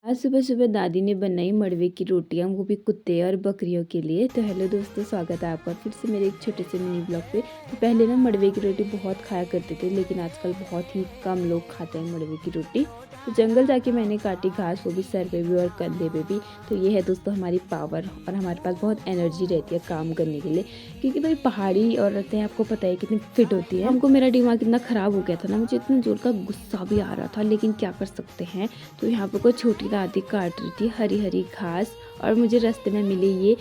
आज सुबह सुबह दादी ने बनाई मड़वे की रोटियां, वो भी कुत्ते और बकरियों के लिए। तो हेलो दोस्तों, स्वागत है आपका फिर से मेरे एक छोटे से मिनी ब्लॉग पे। तो पहले ना मड़वे की रोटी बहुत खाया करते थे, लेकिन आजकल बहुत ही कम लोग खाते हैं मड़वे की रोटी। तो जंगल जाके मैंने काटी घास, वो भी सर पे भी और कंधे पे भी। तो ये है दोस्तों हमारी पावर, और हमारे पास बहुत एनर्जी रहती है काम करने के लिए, क्योंकि भाई पहाड़ी औरतें आपको पता है कितनी फिट होती है। हमको मेरा दिमाग इतना ख़राब हो गया था ना, मुझे इतना जोर का गुस्सा भी आ रहा था, लेकिन क्या कर सकते हैं। तो यहाँ पे कोई छोटी दादी काट रही थी हरी हरी घास, और मुझे रास्ते में मिले ये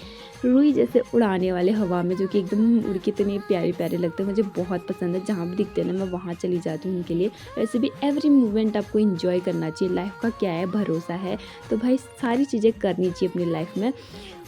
रुई जैसे उड़ाने वाले हवा में, जो कि एकदम उड़ के इतने प्यारे प्यारे लगते हैं। मुझे बहुत पसंद है, जहाँ भी दिखते हैं ना मैं वहाँ चली जाती हूँ उनके लिए। वैसे भी एवरी मूवमेंट आपको इंजॉय करना चाहिए, लाइफ का क्या है भरोसा है, तो भाई सारी चीज़ें करनी चाहिए अपनी लाइफ में।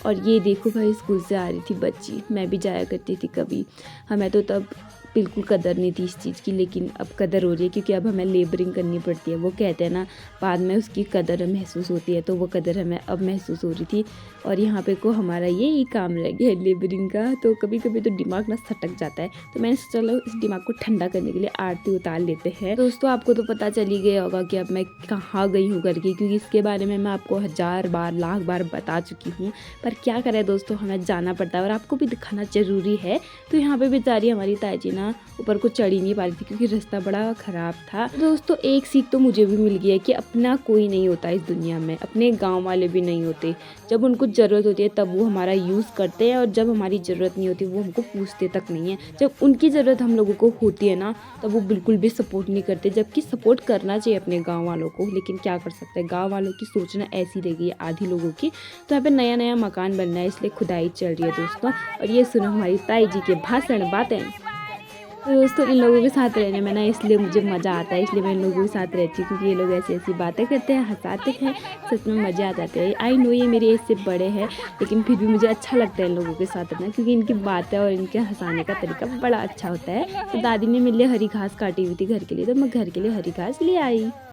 और ये देखो भाई, स्कूल से आ रही थी बच्ची, मैं भी जाया करती थी कभी। हमें तो तब बिल्कुल कदर नहीं थी इस चीज़ की, लेकिन अब कदर हो रही है, क्योंकि अब हमें लेबरिंग करनी पड़ती है। वो कहते हैं ना, बाद में उसकी कदर महसूस होती है, तो वो कदर हमें अब महसूस हो रही थी। और यहाँ पे को हमारा यही काम रह गया है लेबरिंग का। तो कभी कभी तो दिमाग ना सटक जाता है, तो मैंने सोचा चलो इस दिमाग को ठंडा करने के लिए आरती उतार लेते हैं। दोस्तों आपको तो पता चल ही गया होगा कि अब मैं कहाँ गई हूँ करके, क्योंकि इसके बारे में मैं आपको 1000 बार लाख बार बता चुकी हूँ। पर क्या करें दोस्तों, हमें जाना पड़ता है और आपको भी दिखाना ज़रूरी है। तो यहाँ पे बेचारी हमारी ताई जी ना ऊपर को चढ़ ही नहीं पा रही थी, क्योंकि रास्ता बड़ा ख़राब था। दोस्तों एक सीख तो मुझे भी मिल गई है कि अपना कोई नहीं होता इस दुनिया में, अपने गांव वाले भी नहीं होते। जब उनको ज़रूरत होती है तब वो हमारा यूज़ करते हैं, और जब हमारी ज़रूरत नहीं होती वो हमको पूछते तक नहीं है। जब उनकी ज़रूरत हम लोगों को होती है ना, तब वो बिल्कुल भी सपोर्ट नहीं करते, जबकि सपोर्ट करना चाहिए अपने गाँव वालों को। लेकिन क्या कर सकते हैं, गाँव वालों की सोचना ऐसी रह गई है आधी लोगों की। तो यहाँ पे नया नया मकान बनना है, इसलिए खुदाई चल रही है दोस्तों। और ये सुनो हमारी ताई जी के भाषण बातें। तो दोस्तों इन लोगों के साथ रहने में ना इसलिए मुझे मज़ा आता है, इसलिए मैं इन लोगों के साथ रहती हूँ, क्योंकि ये लोग ऐसी ऐसी बातें करते हैं, हंसाते हैं, सच में मज़े आ जाते हैं। आई नो ये मेरे एज से बड़े हैं, लेकिन फिर भी मुझे अच्छा लगता है इन लोगों के साथ रहना, क्योंकि इनकी बातें और इनके हंसाने का तरीका बड़ा अच्छा होता है। तो दादी ने मेरे लिए हरी घास काटी हुई थी घर के लिए, तो मैं घर के लिए हरी घास ले आई।